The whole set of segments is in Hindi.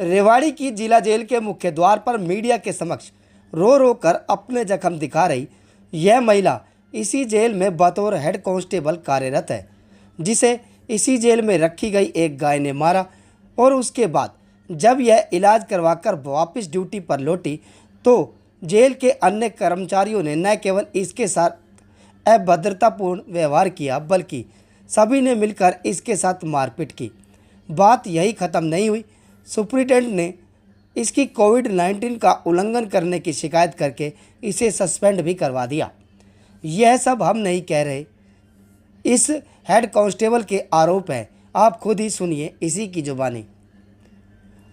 रेवाड़ी की जिला जेल के मुख्य द्वार पर मीडिया के समक्ष रो रो कर अपने जख्म दिखा रही यह महिला इसी जेल में बतौर हेड कांस्टेबल कार्यरत है, जिसे इसी जेल में रखी गई एक गाय ने मारा और उसके बाद जब यह इलाज करवाकर वापस ड्यूटी पर लौटी तो जेल के अन्य कर्मचारियों ने न केवल इसके साथ अभद्रतापूर्ण व्यवहार किया बल्कि सभी ने मिलकर इसके साथ मारपीट की। बात यही ख़त्म नहीं हुई, सुप्रिटेंडेंट ने इसकी कोविड-19 का उल्लंघन करने की शिकायत करके इसे सस्पेंड भी करवा दिया। यह सब हम नहीं कह रहे, इस हेड कांस्टेबल के आरोप हैं, आप खुद ही सुनिए इसी की जुबानी।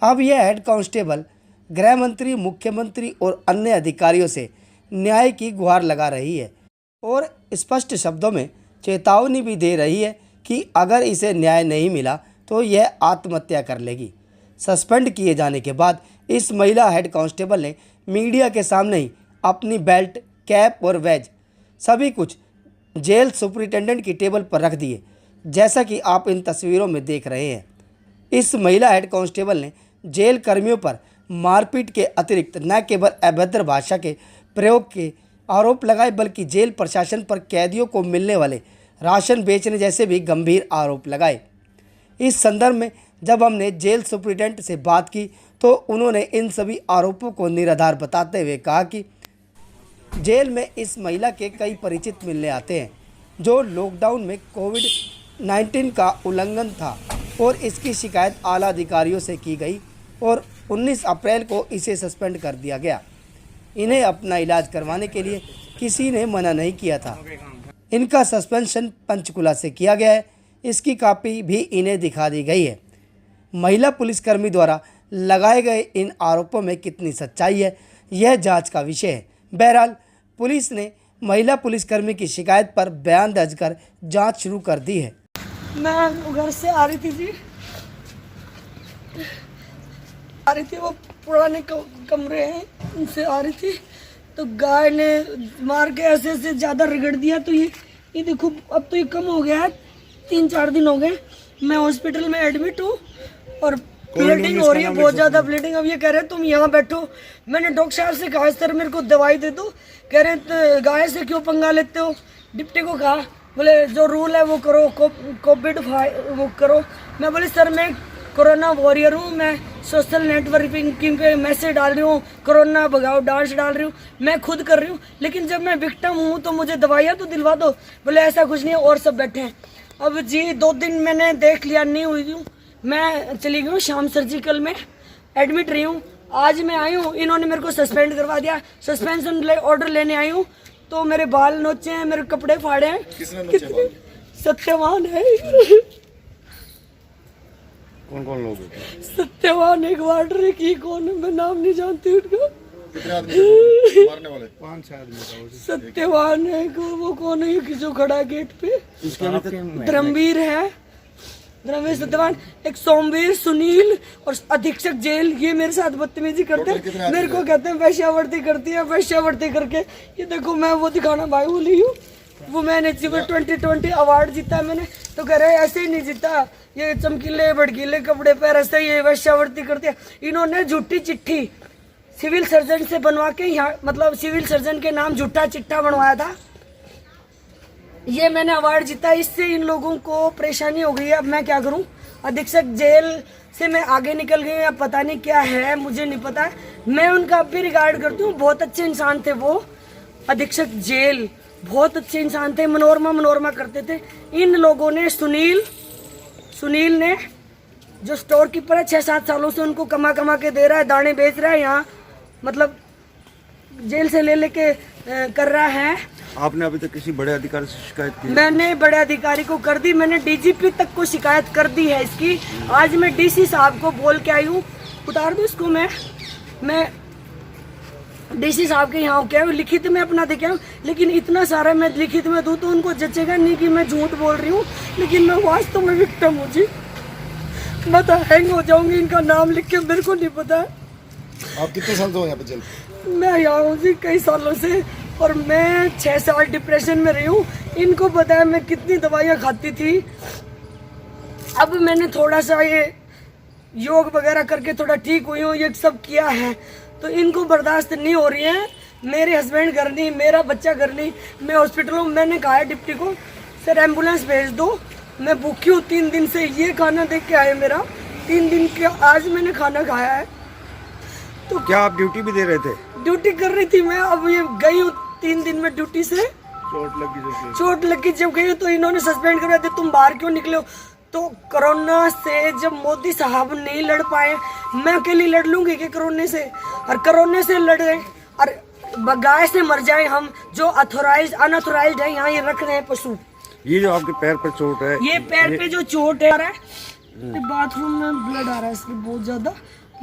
अब यह हेड कांस्टेबल गृह मंत्री, मुख्यमंत्री और अन्य अधिकारियों से न्याय की गुहार लगा रही है और स्पष्ट शब्दों में चेतावनी भी दे रही है कि अगर इसे न्याय नहीं मिला तो यह आत्महत्या कर लेगी। सस्पेंड किए जाने के बाद इस महिला हेड कांस्टेबल ने मीडिया के सामने ही अपनी बेल्ट, कैप और बैज सभी कुछ जेल सुपरिटेंडेंट की टेबल पर रख दिए, जैसा कि आप इन तस्वीरों में देख रहे हैं। इस महिला हेड कांस्टेबल ने जेल कर्मियों पर मारपीट के अतिरिक्त न केवल अभद्र भाषा के प्रयोग के आरोप लगाए बल्कि जेल प्रशासन पर कैदियों को मिलने वाले राशन बेचने जैसे भी गंभीर आरोप लगाए। इस संदर्भ में जब हमने जेल सुपरिटेंडेंट से बात की तो उन्होंने इन सभी आरोपों को निराधार बताते हुए कहा कि जेल में इस महिला के कई परिचित मिलने आते हैं जो लॉकडाउन में कोविड-19 का उल्लंघन था और इसकी शिकायत आला अधिकारियों से की गई और 19 अप्रैल को इसे सस्पेंड कर दिया गया। इन्हें अपना इलाज करवाने के लिए किसी ने मना नहीं किया था। इनका सस्पेंशन पंचकुला से किया गया है, इसकी कॉपी भी इन्हें दिखा दी गई है। महिला पुलिसकर्मी द्वारा लगाए गए इन आरोपों में कितनी सच्चाई है, यह जांच का विषय है। बहरहाल पुलिस ने महिला पुलिसकर्मी की शिकायत पर बयान दर्ज कर जांच शुरू कर दी है। मैं घर से आ रही थी वो पुराने कमरे हैं उनसे आ रही थी तो गाय ने मार के ऐसे ऐसे ज़्यादा रगड़ दिया। तो ये देखो अब तो ये कम हो गया है, 3-4 दिन हो गए। मैं हॉस्पिटल में एडमिट हूँ और ब्लीडिंग हो रही है, बहुत ज़्यादा ब्लीडिंग। अब ये कह रहे हैं तुम यहाँ बैठो। मैंने डॉक्टर साहब से कहा सर मेरे को दवाई दे दो, कह रहे हैं गाय से क्यों पंगा लेते हो। डिप्टी को कहा, बोले जो रूल है वो करो, कोविड वो करो। मैं बोले सर मैं कोरोना वॉरियर हूँ, मैं सोशल नेटवर्किंग पे मैसेज डाल रही हूँ, कोरोना भगाओ डांस डाल रही हूँ, मैं खुद कर रही हूँ, लेकिन जब मैं विक्टिम हूँ तो मुझे दवाइयाँ तो दिलवा दो। बोले ऐसा कुछ नहीं है और सब बैठे हैं। अब जी 2 दिन मैंने देख लिया, नहीं हुई हूँ, मैं चली गई हूँ शाम सर्जिकल में एडमिट रही हूँ। आज मैं आई हूँ, इन्होंने मेरे को सस्पेंड करवा दिया। सस्पेंशन ऑर्डर लेने आई हूँ तो मेरे बाल नोचे हैं, मेरे कपड़े फाड़े हैं। सत्यवान है। कौन लोग? सत्यवान एक वार्डर की कौन है, मैं नाम नहीं जानती उनका। कितने आदमी मारने वाले? 5-6 आदमी। सत्यवान है वो कौन है कि जो खड़ा है गेट पे? धर्मवीर है, धर्मवीर सत्यवान, एक सोमवीर, सुनील और अधीक्षक जेल, ये मेरे साथ बदतमीजी करते हैं। मेरे को कहते हैं वैश्यावर्ती करती है, वैश्यावर्ती करके। ये देखो मैं वो दिखाना भाई बोली हूँ, वो मैंने अचीवर 2020 अवार्ड जीता मैंने। तो कह रहे ऐसे ही नहीं जीता, ये चमकीले भड़कीले कपड़े पहन ऐसे ही वैश्यावर्ती करती है। इन्होंने झूठी चिट्ठी सिविल सर्जन से बनवा के यहाँ, मतलब सिविल सर्जन के नाम झूठा चिट्ठा बनवाया था। ये मैंने अवार्ड जीता, इससे इन लोगों को परेशानी हो गई है। अब मैं क्या करूं? अधीक्षक जेल से मैं आगे निकल गई, या पता नहीं क्या है, मुझे नहीं पता। मैं उनका अब भी रिगार्ड करती हूँ, बहुत अच्छे इंसान थे वो। अधीक्षक जेल बहुत अच्छे इंसान थे, मनोरमा करते थे। इन लोगों ने सुनील ने जो स्टोर कीपर है 6-7 सालों से उनको कमा के दे रहा है, दाने बेच रहा है, यहाँ मतलब जेल से ले लेके कर रहा है। आपने अभी तक किसी बड़े अधिकारी से शिकायत की? मैंने बड़े अधिकारी को कर दी, मैंने डीजीपी तक को शिकायत कर दी है इसकी। आज मैं डीसी साहब को बोल के आई हूँ, उतार दो इसको। मैं डीसी साहब के यहाँ क्या लिखित में अपना देखे हूँ, लेकिन इतना सारा मैं लिखित में दूँ तो उनको जचेगा नहीं कि मैं झूठ बोल रही हूँ, लेकिन मैं वास्तव में विक्टिम हूँ जी। मैं तो हैंग हो जाऊंगी, इनका नाम लिख के मेरे को नहीं पता है। आप कितने साल से हो यहाँ पे जेल? मैं यहाँ हूँ जी कई सालों से, और मैं 6 साल डिप्रेशन में रही हूँ। इनको पता है मैं कितनी दवाइयाँ खाती थी। अब मैंने थोड़ा सा योग वगैरह करके थोड़ा ठीक हुई हूँ, ये सब किया है, तो इनको बर्दाश्त नहीं हो रही है। मेरे हस्बैंड घर नहीं, मेरा बच्चा घर नहीं, मैं हॉस्पिटल हूँ। मैंने कहा है डिप्टी को, सर एम्बुलेंस भेज दो, मैं भूखी हूँ 3 दिन से। ये खाना देख के आए मेरा 3 दिन के, आज मैंने खाना खाया है। तो क्या आप ड्यूटी भी दे रहे थे? ड्यूटी कर रही थी मैं, अब ये गई हूँ 3 दिन में ड्यूटी से। चोट लगी जब गई तो इन्होंने सस्पेंड करवा दिया, तुम बाहर क्यों निकले हो? तो कोरोना से जब मोदी साहब नहीं लड़ पाए, मैं अकेली लड़ लूंगी कि कोरोना से? और कोरोना से लड़ रहे और गाय से मर जाए हम, जो अथोराइज अनअथोराइज्ड है यहाँ ये रख रहे हैं पशु। ये जो आपके पैर पर चोट है, ये पैर पे जो चोट है, बाथरूम में ब्लड आ रहा है इसके बहुत ज्यादा,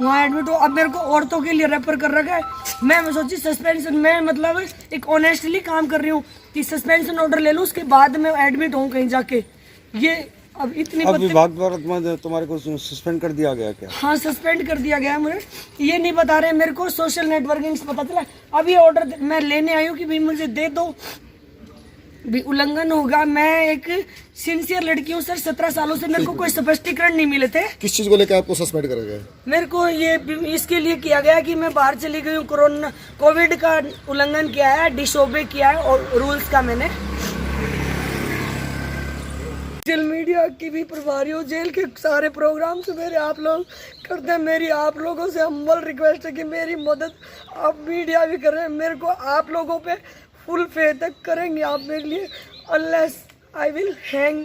वहाँ एडमिट हो। अब मेरे को औरतों के लिए रेफर कर रखा है। मैं सोची सस्पेंशन में, मतलब एक ऑनेस्टली काम कर रही हूँ कि सस्पेंशन ऑर्डर ले लूँ, उसके बाद मैं एडमिट हूँ कहीं जाके। ये अब इतनी अब विभाग द्वारा तुम्हारे को सस्पेंड कर दिया गया क्या? हाँ, सस्पेंड कर दिया गया मुझे। ये नहीं बता रहे मेरे को, सोशल नेटवर्किंग से पता चला। अब ये ऑर्डर मैं लेने आई हूँ कि भाई मुझे दे दो, भी उल्लंघन होगा। मैं एक सिंसियर लड़की हूँ सर, 17 सालों से मेरे को कोई स्पष्टीकरण नहीं मिले थे। किस चीज को लेकर आपको सस्पेंड करा गया? मेरे को ये इसके लिए किया गया कि मैं बाहर चली गई हूँ, कोविड का उल्लंघन किया है, डिसोबे किया है और रूल्स का मैंने। जेल मीडिया की भी प्रभारी हूँ, जेल के सारे प्रोग्राम से मेरे आप लोग करते हैं। मेरी आप लोगों से हम्बल रिक्वेस्ट है कि मेरी मदद आप मीडिया भी कर रहे हैं, मेरे को आप लोगों पे फुल फेथ करेंगे आप मेरे लिए, अनलेस आई विल हैंग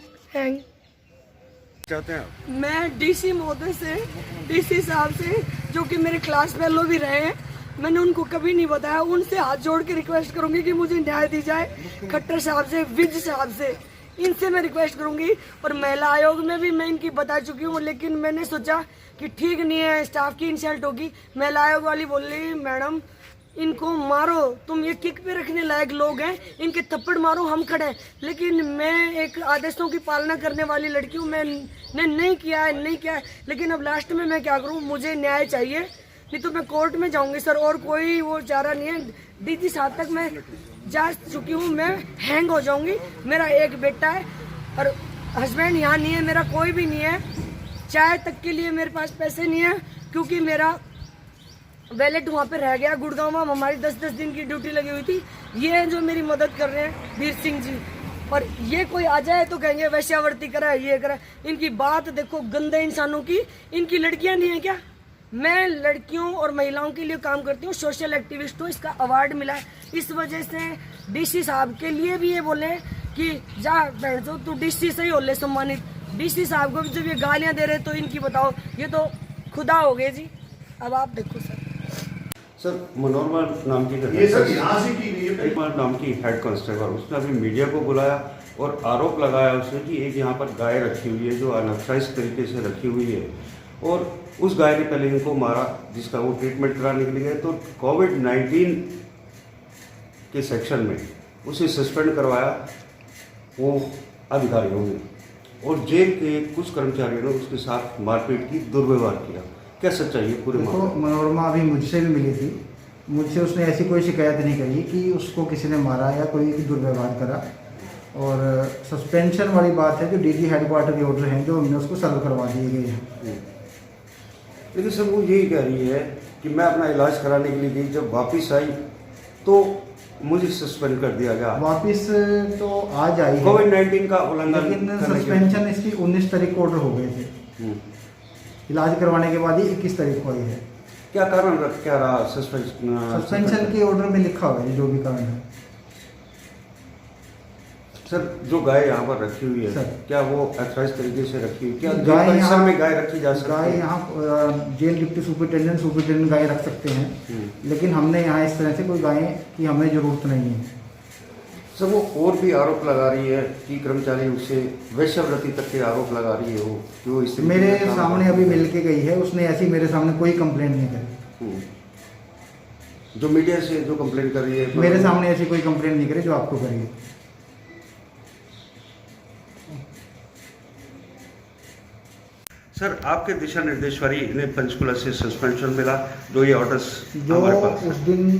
चाहते हैं आप? मैं डीसी महोदय से, डीसी साहब से, जो कि मेरे क्लास फेलो भी रहे हैं, मैंने उनको कभी नहीं बताया, उनसे हाथ जोड़ के रिक्वेस्ट करूंगी कि मुझे न्याय दी जाए। खट्टर साहब से, विज साहब से, इनसे मैं रिक्वेस्ट करूंगी। और महिला आयोग में भी मैं इनकी बता चुकी हूँ, लेकिन मैंने सोचा कि ठीक नहीं है, स्टाफ की इंसल्ट होगी। महिला आयोग वाली बोल रही, मैडम इनको मारो, तुम ये किक पे रखने लायक लोग हैं, इनके थप्पड़ मारो, हम खड़े हैं। लेकिन मैं एक आदेशों की पालना करने वाली लड़की हूँ, मैंने नहीं किया है। लेकिन अब लास्ट में मैं क्या करूँ, मुझे न्याय चाहिए, नहीं तो मैं कोर्ट में जाऊंगी सर, और कोई वो चारा नहीं है। डीजी साहब तक मैं जा चुकी हूँ, मैं हैंग हो जाऊंगी। मेरा एक बेटा है और हस्बैंड यहाँ नहीं है, मेरा कोई भी नहीं है। चाय तक के लिए मेरे पास पैसे नहीं है, क्योंकि मेरा वैलेट वहाँ पे रह गया गुड़गांव में। हमारी 10-10 दिन की ड्यूटी लगी हुई थी। ये हैं जो मेरी मदद कर रहे हैं, वीर सिंह जी। और ये कोई आ जाए तो कहेंगे वैश्यावर्ती करा, ये करा। इनकी बात देखो, गंदे इंसानों की। इनकी लड़कियां नहीं है क्या? मैं लड़कियों और महिलाओं के लिए काम करती हूँ, सोशल एक्टिविस्ट हूँ, इसका अवार्ड मिला है। इस वजह से डीसी साहब के लिए भी ये बोले कि जा बैठो, तू डीसी से ही हो ले सम्मानित। डीसी साहब को भी जब ये गालियाँ दे रहे तो इनकी बताओ, ये तो खुदा हो गए जी। अब आप देखो सर, मनोरमा नाम की नाम की हेड कांस्टेबल, उसने अभी मीडिया को बुलाया और आरोप लगाया उसने कि एक यहाँ पर गाय रखी हुई है जो अनऑथराइज्ड तरीके से रखी हुई है, और उस गाय ने पहले इनको मारा, जिसका वो ट्रीटमेंट कराने के लिए गए तो कोविड-19 के सेक्शन में उसे सस्पेंड करवाया वो अधिकारियों ने, और जेल के कुछ कर्मचारियों ने उसके साथ मारपीट की, दुर्व्यवहार किया। क्या सच्चाई है पूरे मामले में? मनोरमा अभी मुझसे भी मिली थी, मुझसे उसने ऐसी कोई शिकायत नहीं करी कि उसको किसी ने मारा या कोई दुर्व्यवहार करा। और सस्पेंशन वाली बात है, जो डीजी हेडक्वार्टर के ऑर्डर हैं जो हमने उसको सर्व करवा दिए गए हैं। लेकिन सर वो यही कह रही है कि मैं अपना इलाज कराने के लिए गई, जब वापस आई तो मुझे सस्पेंड कर दिया गया। वापस तो आज आई है कोविड-19 का उल्लंघन, लेकिन सस्पेंशन इसकी 19 तारीख को ऑर्डर हो गए थे। इलाज करवाने के बाद ही 21 तारीख को आई है। क्या कारण क्या रहा सस्पेंशन के ऑर्डर में लिखा हुआ है जो भी कारण है। सर, जो गाय यहाँ पर रखी हुई है, सर, क्या वो ऑथराइज्ड तरीके से रखी हुई? क्या गाय परिसर में गाय रखी जा सकती है? गाय यहाँ जेल डिप्टी सुपरिटेंडेंट गाय रख सकते हैं, लेकिन हमने यहाँ इस तरह से कोई गाय की हमें जरूरत नहीं है। सर, वो और भी आरोप लगा रही है कि कर्मचारी उससे वैश्यावृत्ति तक के आरोप लगा रही है वो, कि वो इससे मेरे सामने अभी मिल के गई है, उसने ऐसी मेरे सामने कोई कंप्लेंट नहीं करी। जो मीडिया से जो कंप्लेंट कर रही है, मेरे सामने ऐसी कोई कंप्लेंट नहीं करी जो आपको करी। सर, आपके दिशा निर्देश पर ही इन्हें पंचकुला से सस्पेंशन मिला, जो ये ऑर्डर्स जो उस दिन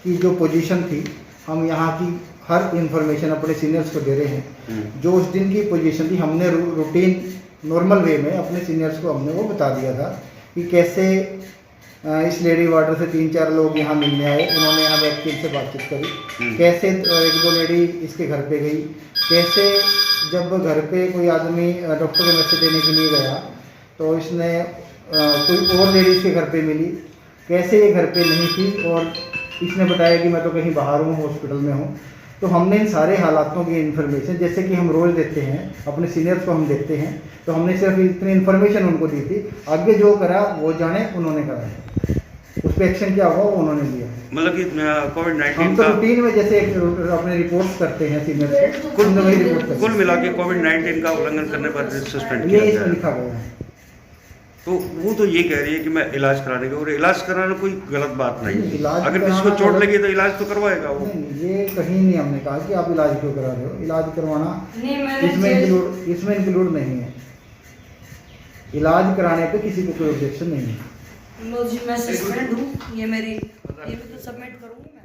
की जो पोजीशन थी, हम यहाँ की हर इंफॉर्मेशन अपने सीनियर्स को दे रहे हैं। जो उस दिन की पोजीशन थी, हमने रूटीन नॉर्मल वे में अपने सीनियर्स को हमने वो बता दिया था कि कैसे इस लेडी वार्डर से 3-4 लोग यहाँ मिलने आए, उन्होंने यहाँ बैठ के इनसे बातचीत करी, कैसे 1-2 लेडी इसके घर पे गई, कैसे जब घर पे कोई आदमी डॉक्टर को मैसेज देने के लिए गया तो इसने कोई और लेडी इसके घर पे मिली, कैसे ये घर पे नहीं थी और इसने बताया कि मैं तो कहीं बाहर हूँ, हॉस्पिटल में हूँ। तो हमने इन सारे हालातों की इन्फॉर्मेशन, जैसे कि हम रोज़ देते हैं अपने सीनियर्स को हम देते हैं, तो हमने सिर्फ इतनी इन्फॉर्मेशन उनको दी थी। आगे जो करा वो जाने, उन्होंने करा है, उस पर एक्शन क्या हुआ वो उन्होंने लिया। मतलब कि कोविड-19 हम तो रूटीन में जैसे अपने रिपोर्ट्स करते हैं सीनियर्स को, कुल वही रिपोर्ट करते कुल मिला के कोविड-19 का उल्लंघन करने पर सस्पेंड हैं। किया ये गया इसमें है। लिखा गया है। तो वो तो ये कह रही है कि मैं इलाज कराने का, और इलाज कराना कोई गलत बात नहीं है। इलाज अगर किसी को कराना चोट गलत- लगी तो इलाज तो करवाएगा वो। नहीं, ये कहीं नहीं हमने कहा कि आप इलाज क्यों करा रहे हो। इलाज करवाना नहीं, मैंने इसमें इंक्लूड नहीं है। इलाज कराने पे किसी को कोई ऑब्जेक्शन नहीं है। मैं सस्पेंड हूँ, ये भी तो सबमिट करूँगी मैं।